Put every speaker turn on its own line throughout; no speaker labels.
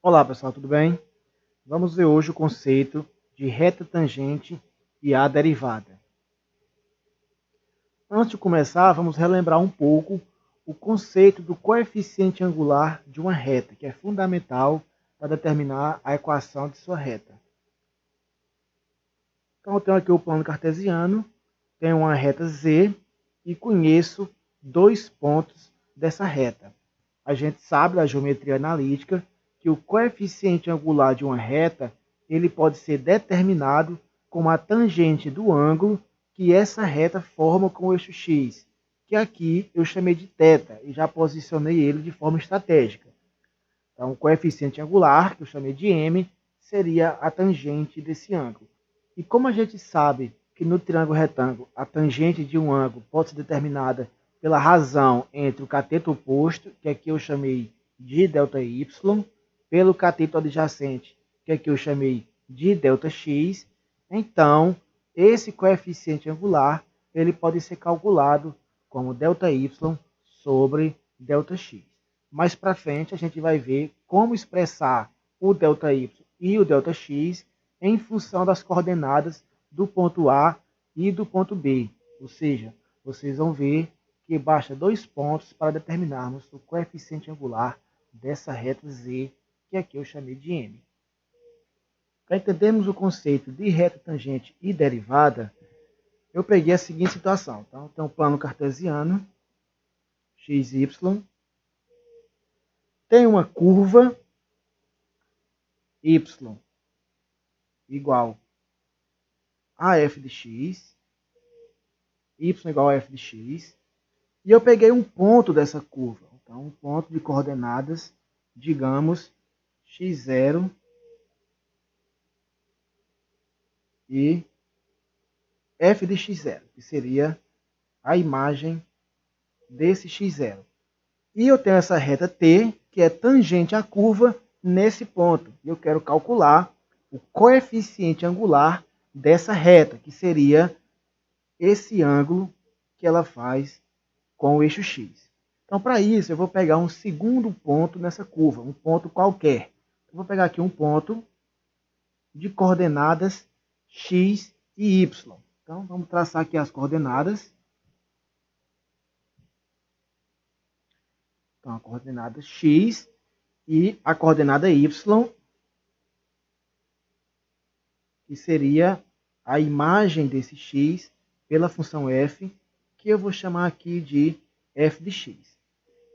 Olá pessoal, tudo bem? Vamos ver hoje o conceito de reta tangente e a derivada. Antes de começar, vamos relembrar um pouco o conceito do coeficiente angular de uma reta, que é fundamental para determinar a equação de sua reta. Então eu tenho aqui o plano cartesiano, tenho uma reta Z e conheço dois pontos dessa reta. A gente sabe da geometria analítica que o coeficiente angular de uma reta ele pode ser determinado como a tangente do ângulo que essa reta forma com o eixo x, que aqui eu chamei de θ e já posicionei ele de forma estratégica. Então, o coeficiente angular, que eu chamei de m, seria a tangente desse ângulo. E como a gente sabe que no triângulo retângulo a tangente de um ângulo pode ser determinada pela razão entre o cateto oposto, que aqui eu chamei de ΔY, pelo cateto adjacente, que aqui eu chamei de ΔX, então esse coeficiente angular ele pode ser calculado como ΔY sobre ΔX. Mais para frente a gente vai ver como expressar o ΔY e o ΔX em função das coordenadas do ponto A e do ponto B. Ou seja, vocês vão ver que basta dois pontos para determinarmos o coeficiente angular dessa reta Z, que aqui eu chamei de M. Para entendermos o conceito de reta tangente e derivada, eu peguei a seguinte situação. Então, tem um plano cartesiano, XY, tem uma curva y igual a f de x, y igual a f de x, e eu peguei um ponto dessa curva. Então, um ponto de coordenadas, digamos, x0 e f de x0, que seria a imagem desse x0. E eu tenho essa reta t, que é tangente à curva nesse ponto. E eu quero calcular o coeficiente angular dessa reta, que seria esse ângulo que ela faz com o eixo x. Então, para isso, eu vou pegar um segundo ponto nessa curva, um ponto qualquer. Eu vou pegar aqui um ponto de coordenadas x e y. Então, vamos traçar aqui as coordenadas. Então, a coordenada x e a coordenada y, que seria a imagem desse x pela função f, que eu vou chamar aqui de f de x.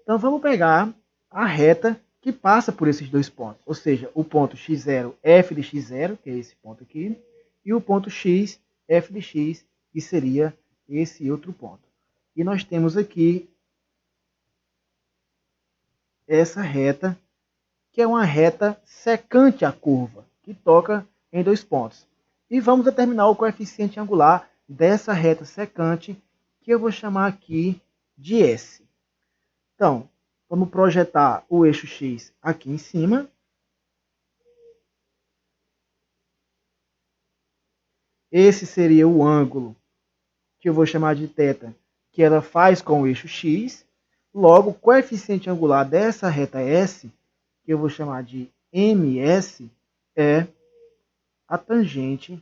Então, vamos pegar a reta que passa por esses dois pontos, ou seja, o ponto x0, f de x0, que é esse ponto aqui, e o ponto x, f de x, que seria esse outro ponto. E nós temos aqui essa reta, que é uma reta secante à curva, que toca em dois pontos. E vamos determinar o coeficiente angular dessa reta secante, que eu vou chamar aqui de S. Então, vamos projetar o eixo X aqui em cima. Esse seria o ângulo que eu vou chamar de θ, que ela faz com o eixo X. Logo, o coeficiente angular dessa reta S, que eu vou chamar de MS, é a tangente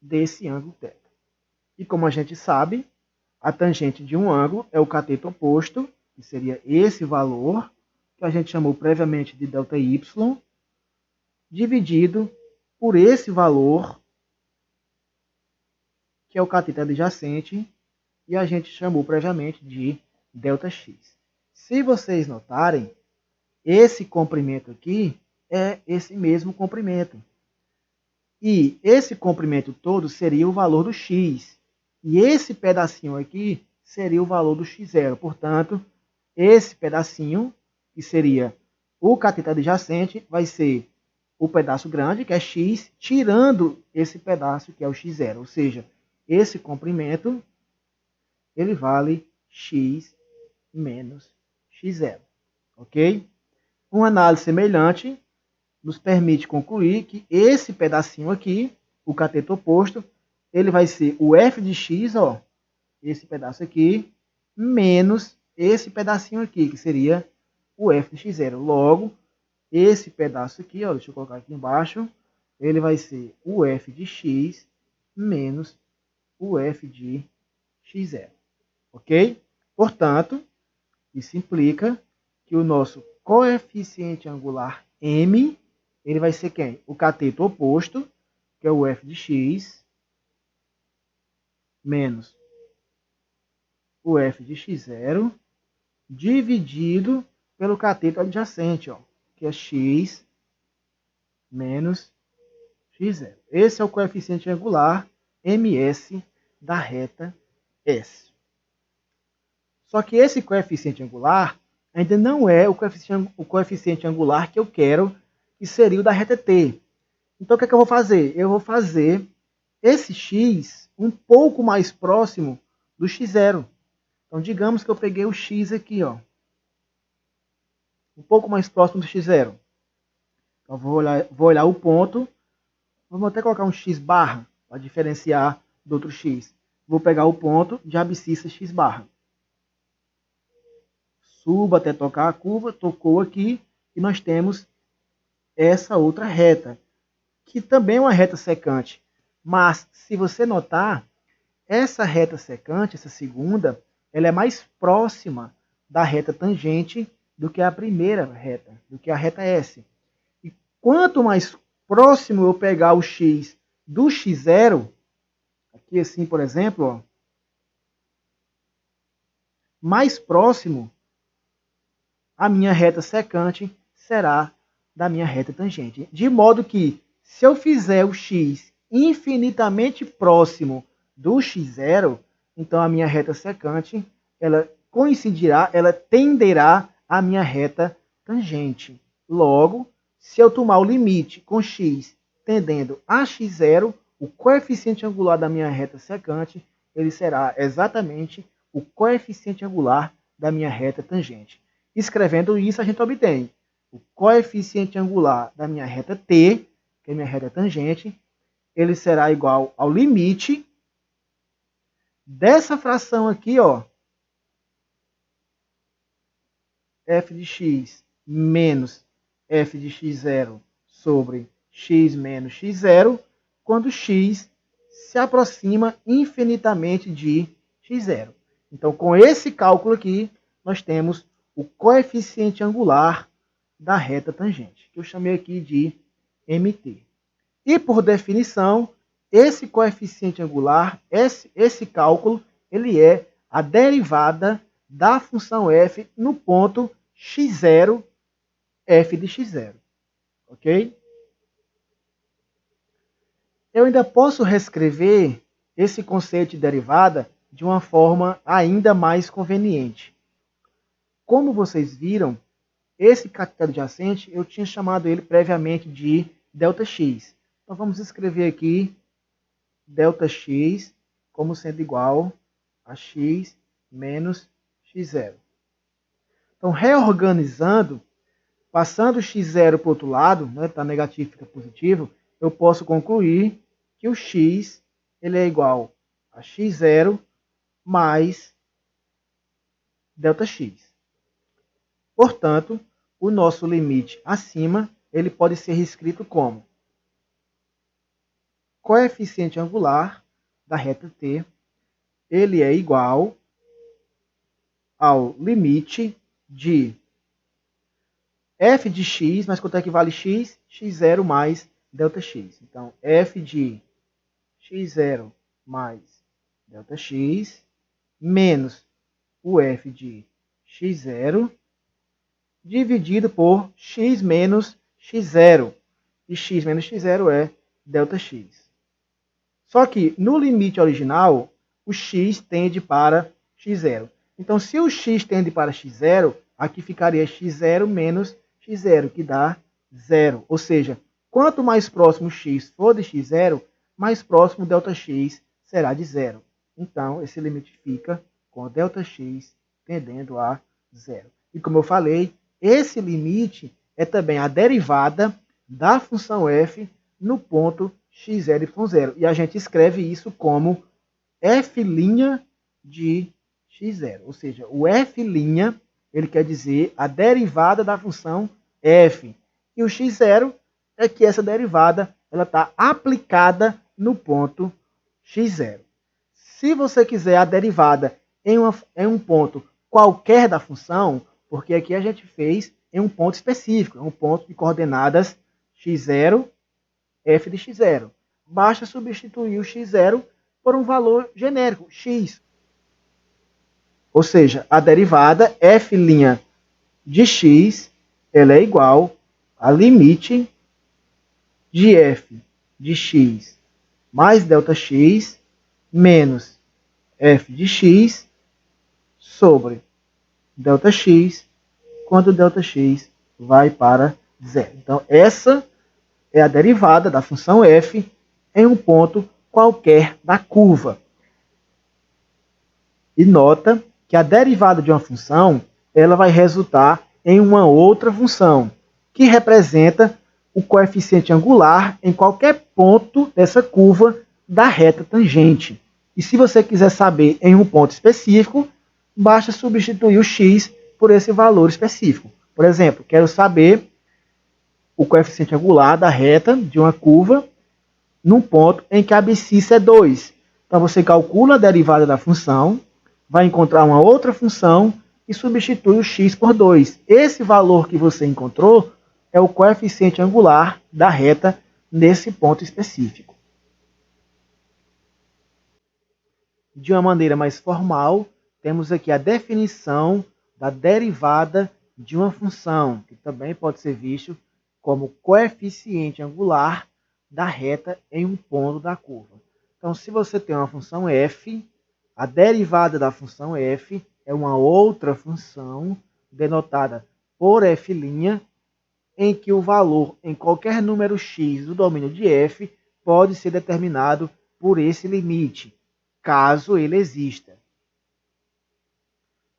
desse ângulo θ. E como a gente sabe, a tangente de um ângulo é o cateto oposto, que seria esse valor, que a gente chamou previamente de ΔY, dividido por esse valor, que é o cateto adjacente, e a gente chamou previamente de ΔX. Se vocês notarem, esse comprimento aqui é esse mesmo comprimento. E esse comprimento todo seria o valor do x. E esse pedacinho aqui seria o valor do x0. Portanto, esse pedacinho, que seria o cateto adjacente, vai ser o pedaço grande, que é x, tirando esse pedaço, que é o x0. Ou seja, esse comprimento, ele vale x menos x0. Ok? Uma análise semelhante nos permite concluir que esse pedacinho aqui, o cateto oposto, ele vai ser o f de x, ó, esse pedaço aqui, menos esse pedacinho aqui, que seria o f de x0. Logo, esse pedaço aqui, ó, deixa eu colocar aqui embaixo, ele vai ser o f de x menos o f de x0. Ok? Portanto, isso implica que o nosso coeficiente angular m, ele vai ser quem? O cateto oposto, que é o f de x, menos o f de x0, dividido pelo cateto adjacente, ó, que é x menos x0. Esse é o coeficiente angular ms da reta S. Só que esse coeficiente angular ainda não é o coeficiente angular que eu quero, que seria o da reta T. Então, o que é que eu vou fazer? Eu vou fazer esse x um pouco mais próximo do x0. Então, digamos que eu peguei o x aqui, ó, um pouco mais próximo do x0. Então, vou olhar o ponto. Vamos até colocar um x barra para diferenciar do outro x. Vou pegar o ponto de abscissa x barra. Suba até tocar a curva, tocou aqui, e nós temos essa outra reta, que também é uma reta secante. Mas, se você notar, essa reta secante, essa segunda, ela é mais próxima da reta tangente do que a primeira reta, do que a reta S. E quanto mais próximo eu pegar o x do x0, aqui assim, por exemplo, ó, mais próximo a minha reta secante será da minha reta tangente. De modo que, se eu fizer o x infinitamente próximo do x0, então a minha reta secante, ela coincidirá, ela tenderá à minha reta tangente. Logo, se eu tomar o limite com x tendendo a x0, o coeficiente angular da minha reta secante, ele será exatamente o coeficiente angular da minha reta tangente. Escrevendo isso, a gente obtém o coeficiente angular da minha reta T, que é a minha reta tangente, ele será igual ao limite dessa fração aqui, ó, f de x menos f de x0 sobre x menos x0, quando x se aproxima infinitamente de x0. Então, com esse cálculo aqui, nós temos o coeficiente angular da reta tangente, que eu chamei aqui de mt. E, por definição, esse coeficiente angular, esse cálculo, ele é a derivada da função f no ponto x0, f de x0. Ok? Eu ainda posso reescrever esse conceito de derivada de uma forma ainda mais conveniente. Como vocês viram, esse cateto adjacente, eu tinha chamado ele previamente de ΔX. Então, vamos escrever aqui ΔX como sendo igual a x menos x0. Então, reorganizando, passando o x0 para o outro lado, né, está negativo, fica positivo, eu posso concluir que o x ele é igual a x0 mais ΔX. Portanto, o nosso limite acima, ele pode ser reescrito como coeficiente angular da reta T, ele é igual ao limite de f de x, mas quanto é que vale x? x0 mais ΔX. Então, f de x0 mais ΔX menos o f de x0 dividido por x menos x0. E x menos x0 é ΔX. Só que no limite original, o x tende para x0. Então, se o x tende para x0, aqui ficaria x0 menos x0, que dá 0. Ou seja, quanto mais próximo x for de x0, mais próximo ΔX será de 0. Então, esse limite fica com ΔX tendendo a 0. E como eu falei, esse limite é também a derivada da função f no ponto x0, y0. E a gente escreve isso como f' de x0. Ou seja, o f', ele quer dizer a derivada da função f. E o x0 é que essa derivada está aplicada no ponto x0. Se você quiser a derivada em um ponto qualquer da função, porque aqui a gente fez em um ponto específico, um ponto de coordenadas x0, f de x0. Basta substituir o x0 por um valor genérico, x. Ou seja, a derivada f' de x ela é igual a limite de f de x mais ΔX menos f de x sobre ΔX quando ΔX vai para zero. Então, essa é a derivada da função f em um ponto qualquer da curva. E nota que a derivada de uma função ela vai resultar em uma outra função, que representa o coeficiente angular em qualquer ponto dessa curva da reta tangente. E se você quiser saber em um ponto específico, basta substituir o x por esse valor específico. Por exemplo, quero saber o coeficiente angular da reta de uma curva num ponto em que a abscissa é 2. Então você calcula a derivada da função, vai encontrar uma outra função e substitui o x por 2. Esse valor que você encontrou é o coeficiente angular da reta nesse ponto específico. De uma maneira mais formal, temos aqui a definição da derivada de uma função, que também pode ser visto como coeficiente angular da reta em um ponto da curva. Então, se você tem uma função f, a derivada da função f é uma outra função denotada por f', em que o valor em qualquer número x do domínio de f pode ser determinado por esse limite, caso ele exista.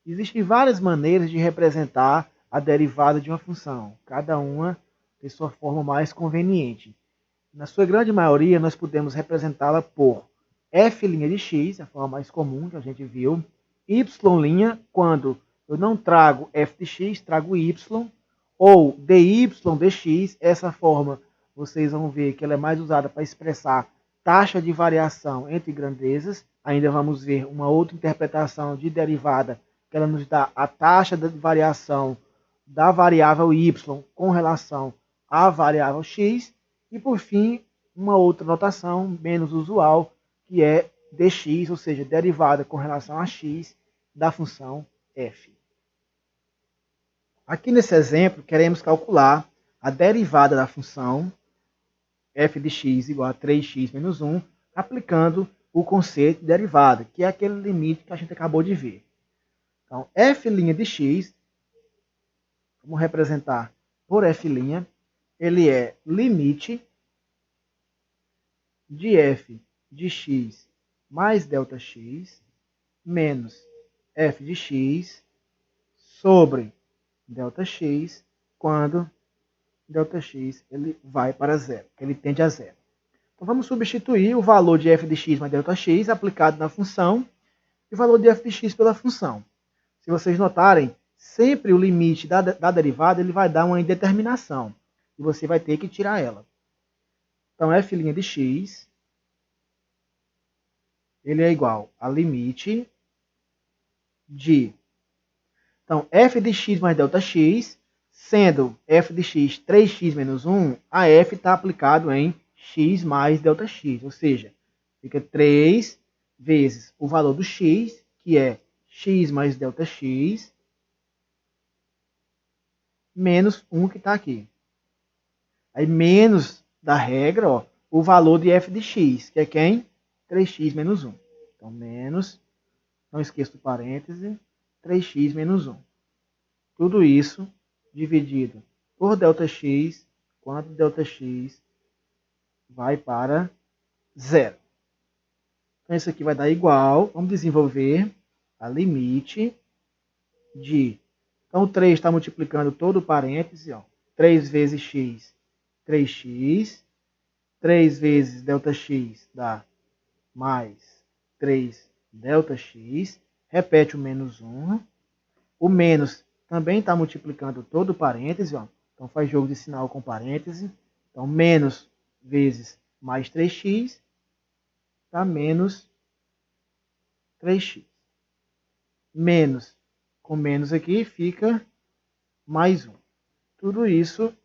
Existem várias maneiras de representar a derivada de uma função, cada uma tem sua forma mais conveniente. Na sua grande maioria, nós podemos representá-la por f' de x, a forma mais comum que a gente viu, y', quando eu não trago f de x, trago y, ou dy dx, essa forma vocês vão ver que ela é mais usada para expressar taxa de variação entre grandezas. Ainda vamos ver uma outra interpretação de derivada, que ela nos dá a taxa de variação da variável y com relação à variável x. E por fim, uma outra notação menos usual, que é dx, ou seja, derivada com relação a x da função f. Aqui nesse exemplo, queremos calcular a derivada da função f de x igual a 3x menos 1, aplicando o conceito de derivada, que é aquele limite que a gente acabou de ver. Então, f' de x, vamos representar por f', ele é limite de f de x mais ΔX menos f de x sobre ΔX quando ΔX ele vai para zero, ele tende a zero. Então vamos substituir o valor de f de x mais ΔX aplicado na função e o valor de f de x pela função. Se vocês notarem, sempre o limite da derivada ele vai dar uma indeterminação e você vai ter que tirar ela. Então f' de x ele é igual a limite de... Então, f de x mais ΔX, sendo f de x 3x menos 1, a f está aplicado em x mais ΔX, ou seja, fica 3 vezes o valor do x, que é x mais ΔX, menos 1 que está aqui. Aí, menos da regra, ó, o valor de f de x, que é quem? 3x menos 1. Então, menos, não esqueça do parêntese, 3x menos 1. Tudo isso dividido por ΔX, quando ΔX vai para zero. Então, isso aqui vai dar igual, vamos desenvolver a limite de... Então, o 3 está multiplicando todo o parêntese, ó, 3 vezes x, 3x, 3 vezes ΔX dá mais 3 ΔX, repete o menos 1, o menos também está multiplicando todo o parêntese, ó, Então faz jogo de sinal com parêntese. Então menos vezes mais 3x dá menos 3x. Menos com menos aqui fica mais 1. Tudo isso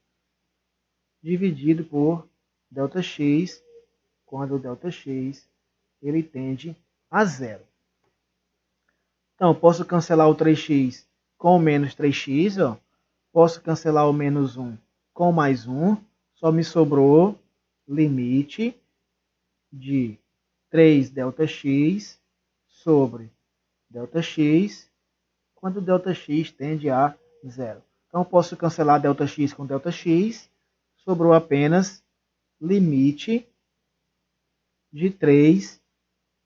dividido por ΔX, quando o ΔX ele tende a zero. Então, posso cancelar o 3x com o menos 3x, ó. Posso cancelar o menos 1 com mais 1. Só me sobrou limite de 3ΔX sobre ΔX, quando ΔX tende a zero. Então, posso cancelar ΔX com ΔX. Sobrou apenas limite de 3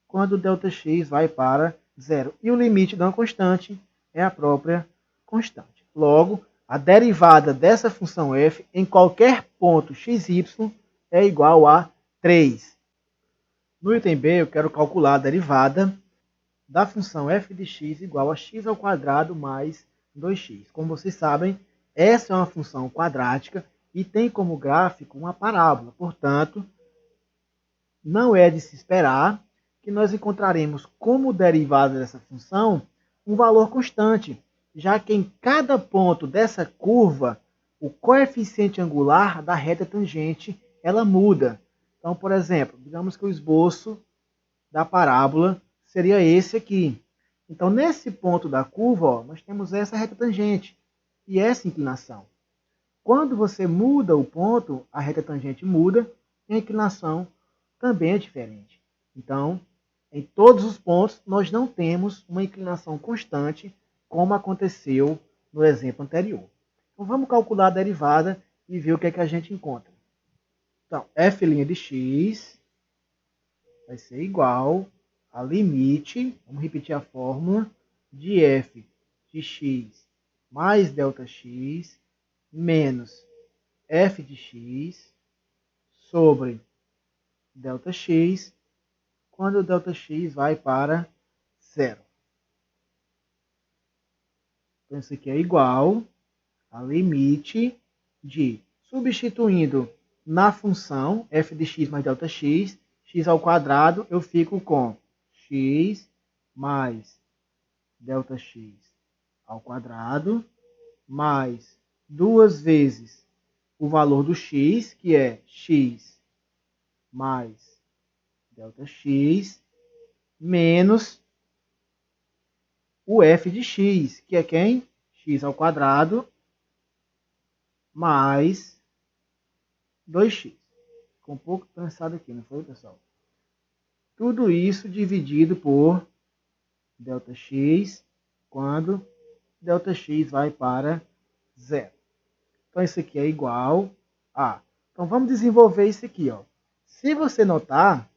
quando ΔX vai para zero. E o limite de uma constante é a própria constante. Logo, a derivada dessa função f em qualquer ponto xy é igual a 3. No item B, eu quero calcular a derivada da função f de x igual a x ao quadrado mais 2x. Como vocês sabem, essa é uma função quadrática e tem como gráfico uma parábola. Portanto, não é de se esperar que nós encontraremos como derivada dessa função um valor constante, já que em cada ponto dessa curva, o coeficiente angular da reta tangente ela muda. Então, por exemplo, digamos que o esboço da parábola seria esse aqui. Então, nesse ponto da curva, ó, nós temos essa reta tangente e essa inclinação. Quando você muda o ponto, a reta tangente muda e a inclinação também é diferente. Então, em todos os pontos, nós não temos uma inclinação constante, como aconteceu no exemplo anterior. Então, vamos calcular a derivada e ver o que é que a gente encontra. Então, f' de x vai ser igual a limite, vamos repetir a fórmula, de f de x mais ΔX menos f de x sobre ΔX, quando o ΔX vai para zero. Então, isso aqui é igual a limite de, substituindo na função f de x mais ΔX, x ao quadrado, eu fico com x mais ΔX ao quadrado, mais 2 vezes o valor do x, que é x mais ΔX, menos o f de x, que é quem? X ao quadrado mais 2x. Ficou um pouco pensado aqui, não foi, pessoal? Tudo isso dividido por ΔX, quando ΔX vai para zero. Então, isso aqui é igual a... Então, vamos desenvolver isso aqui, ó. Se você notar,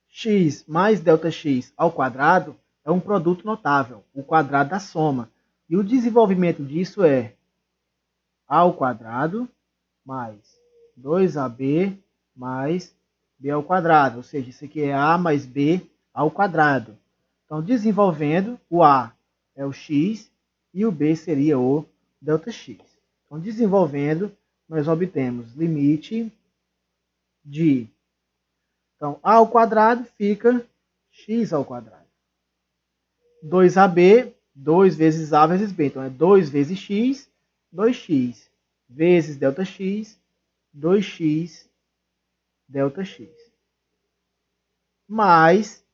x mais ΔX ao quadrado é um produto notável, o quadrado da soma. E o desenvolvimento disso é a ao quadrado mais 2ab mais b ao quadrado. Ou seja, isso aqui é a mais b ao quadrado. Então, desenvolvendo, o a é o x e o b seria o ΔX. Então, desenvolvendo, nós obtemos limite de... Então, a ao quadrado fica x ao quadrado. 2ab, 2 vezes a vezes b. Então, é 2 vezes x, 2x, vezes ΔX, 2x, ΔX. Mais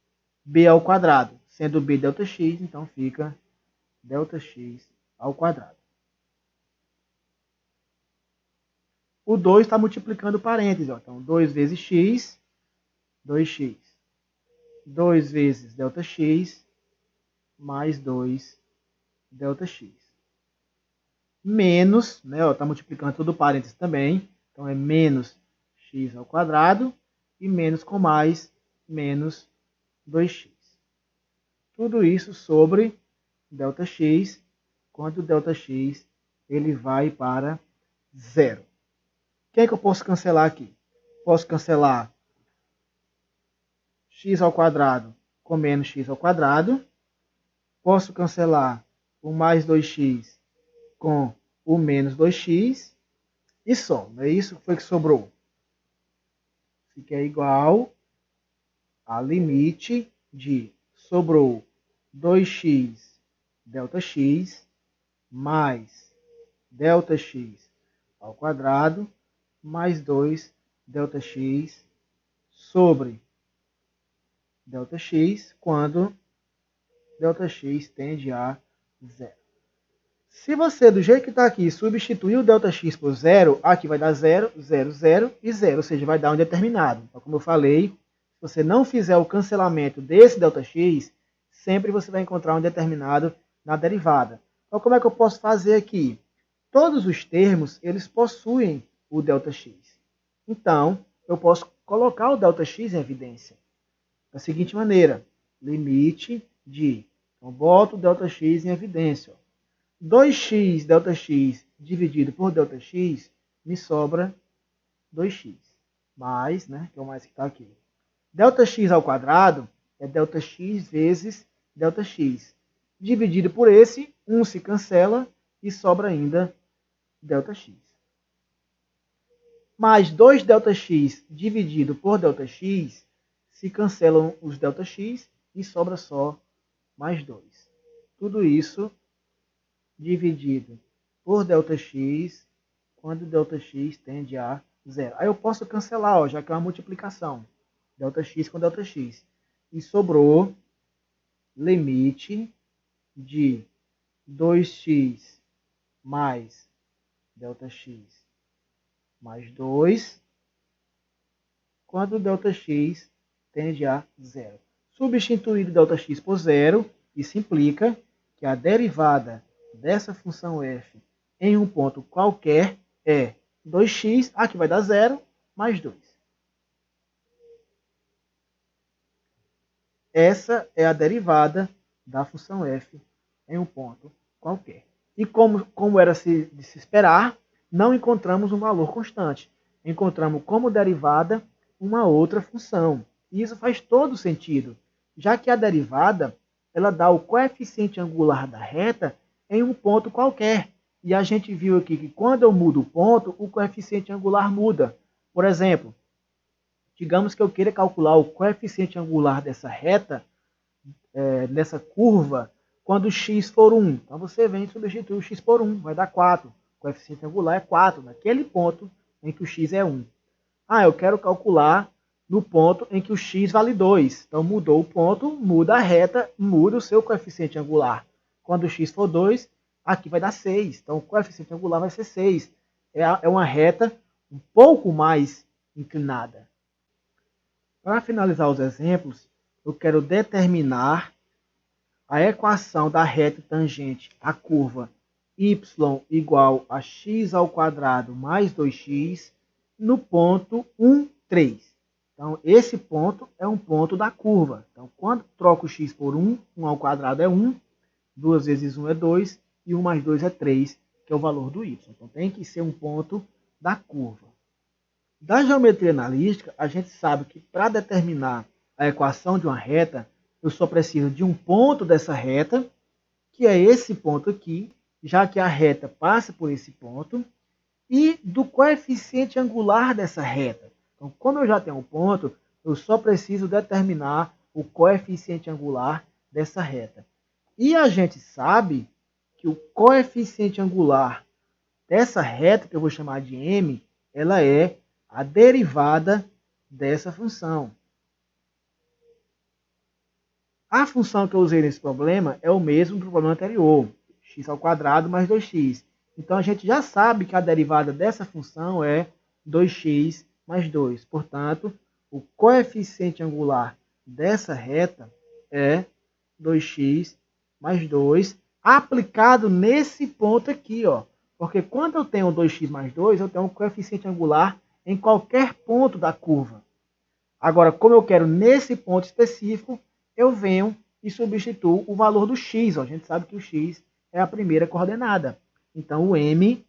b ao quadrado. Sendo b ΔX, então fica ΔX ao quadrado. O 2 está multiplicando parênteses. Ó. Então, 2 vezes x, 2x. 2 vezes ΔX, mais 2 ΔX. Menos, né, está multiplicando todo parênteses também, então é menos x ao quadrado, e menos com mais, menos 2x. Tudo isso sobre ΔX, quando o ΔX ele vai para zero. O que é que eu posso cancelar aqui? Posso cancelar x ao quadrado com menos x ao quadrado. Posso cancelar o mais 2x com o menos 2x e só. Não é isso que foi que sobrou? Fica igual a limite de sobrou 2x ΔX mais ΔX ao quadrado mais 2 ΔX sobre ΔX quando ΔX tende a zero. Se você, do jeito que está aqui, substituir o ΔX por zero, aqui vai dar 0, 0, 0 e 0, ou seja, vai dar um determinado. Então, como eu falei, se você não fizer o cancelamento desse ΔX, sempre você vai encontrar um determinado na derivada. Então, como é que eu posso fazer aqui? Todos os termos, eles possuem o ΔX. Então, eu posso colocar o ΔX em evidência. Da seguinte maneira, limite de... Então, boto o ΔX em evidência. 2x ΔX dividido por ΔX, me sobra 2x. Mais, né, que é o mais que está aqui. ΔX ao quadrado é ΔX vezes ΔX. Dividido por esse, 1 se cancela e sobra ainda ΔX. Mais 2 ΔX dividido por ΔX, se cancelam os ΔX e sobra só mais 2. Tudo isso dividido por ΔX, quando ΔX tende a zero. Aí eu posso cancelar, ó, já que é uma multiplicação. ΔX com ΔX. E sobrou limite de 2x mais ΔX mais 2, quando ΔX tende a zero. Substituído ΔX por zero, isso implica que a derivada dessa função f em um ponto qualquer é 2x, aqui vai dar 0, mais 2. Essa é a derivada da função f em um ponto qualquer. E como era de se esperar, não encontramos um valor constante. Encontramos como derivada uma outra função. E isso faz todo sentido, já que a derivada ela dá o coeficiente angular da reta em um ponto qualquer. E a gente viu aqui que quando eu mudo o ponto, o coeficiente angular muda. Por exemplo, digamos que eu queira calcular o coeficiente angular dessa reta, nessa curva, quando x for 1. Então você vem e substitui o x por 1, vai dar 4. O coeficiente angular é 4, naquele ponto em que o x é 1. Ah, eu quero calcular no ponto em que o x vale 2. Então mudou o ponto, muda a reta, muda o seu coeficiente angular. Quando o x for 2, aqui vai dar 6. Então o coeficiente angular vai ser 6. É uma reta um pouco mais inclinada. Para finalizar os exemplos, eu quero determinar a equação da reta tangente à curva y igual a x ao quadrado mais 2x no ponto 1, 3. Então, esse ponto é um ponto da curva. Então, quando troco o x por 1, 1 ao quadrado é 1, 2 vezes 1 é 2, e 1 mais 2 é 3, que é o valor do y. Então, tem que ser um ponto da curva. Da geometria analítica, a gente sabe que para determinar a equação de uma reta, eu só preciso de um ponto dessa reta, que é esse ponto aqui, já que a reta passa por esse ponto, e do coeficiente angular dessa reta. Então, como eu já tenho um ponto, eu só preciso determinar o coeficiente angular dessa reta. E a gente sabe que o coeficiente angular dessa reta, que eu vou chamar de m, ela é a derivada dessa função. A função que eu usei nesse problema é o mesmo do problema anterior, x ao quadrado mais 2x. Então, a gente já sabe que a derivada dessa função é 2x mais 2. Portanto, o coeficiente angular dessa reta é 2x mais 2, aplicado nesse ponto aqui, ó. Porque quando eu tenho 2x mais 2, eu tenho um coeficiente angular em qualquer ponto da curva. Agora, como eu quero nesse ponto específico, eu venho e substituo o valor do x. Ó. A gente sabe que o x é a primeira coordenada. Então, o m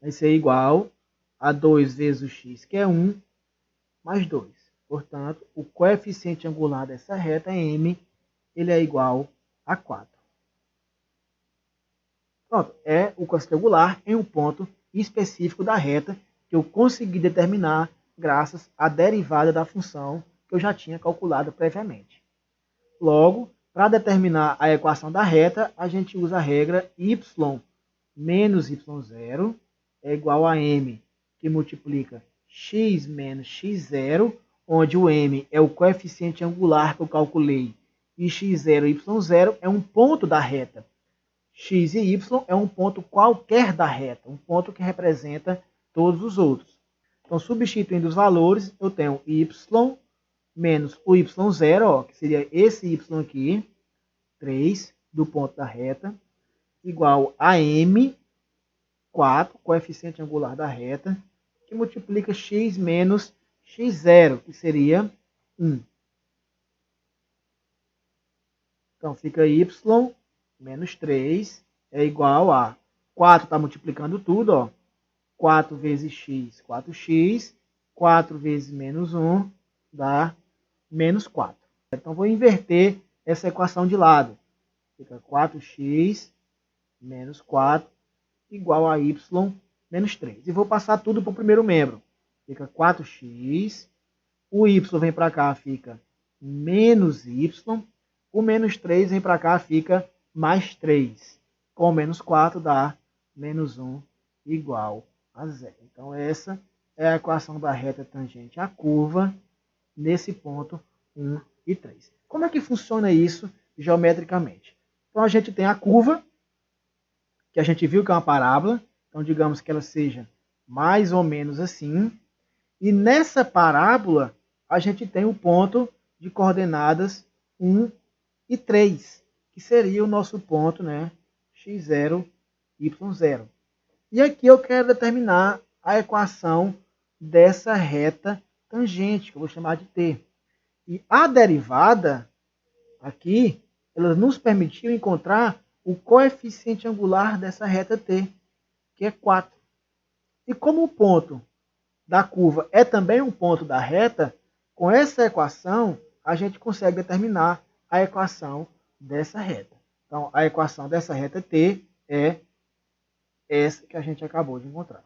vai ser igual a 2 vezes o x, que é 1, mais 2. Portanto, o coeficiente angular dessa reta, m, ele é igual a 4. Pronto, é o coeficiente angular em um ponto específico da reta que eu consegui determinar graças à derivada da função que eu já tinha calculado previamente. Logo, para determinar a equação da reta, a gente usa a regra y menos y0 é igual a m, que multiplica x menos x0, onde o m é o coeficiente angular que eu calculei e x0 e y0 é um ponto da reta. X e y é um ponto qualquer da reta, um ponto que representa todos os outros. Então, substituindo os valores, eu tenho y menos o y0, ó, que seria esse y aqui, 3, do ponto da reta, igual a m, 4, coeficiente angular da reta, que multiplica x menos x0, que seria 1. Então, fica y menos 3 é igual a 4 está multiplicando tudo, ó. 4 vezes x, 4x. 4 vezes menos 1 dá menos 4. Então, vou inverter essa equação de lado. Fica 4x menos 4 igual a y menos 3. E vou passar tudo para o primeiro membro. Fica 4x. O y vem para cá, fica menos y. O menos 3 vem para cá, fica mais 3. Com menos 4 dá menos 1 igual a 0. Então, essa é a equação da reta tangente à curva nesse ponto 1 e 3. Como é que funciona isso geometricamente? Então, a gente tem a curva, que a gente viu que é uma parábola. Então, digamos que ela seja mais ou menos assim. E nessa parábola, a gente tem o ponto de coordenadas 1 e 3, que seria o nosso ponto, né, x0, y0. E aqui eu quero determinar a equação dessa reta tangente, que eu vou chamar de t. E a derivada, aqui, ela nos permitiu encontrar o coeficiente angular dessa reta t, que é 4. E como o ponto da curva é também um ponto da reta, com essa equação, a gente consegue determinar a equação dessa reta. Então, a equação dessa reta t é essa que a gente acabou de encontrar.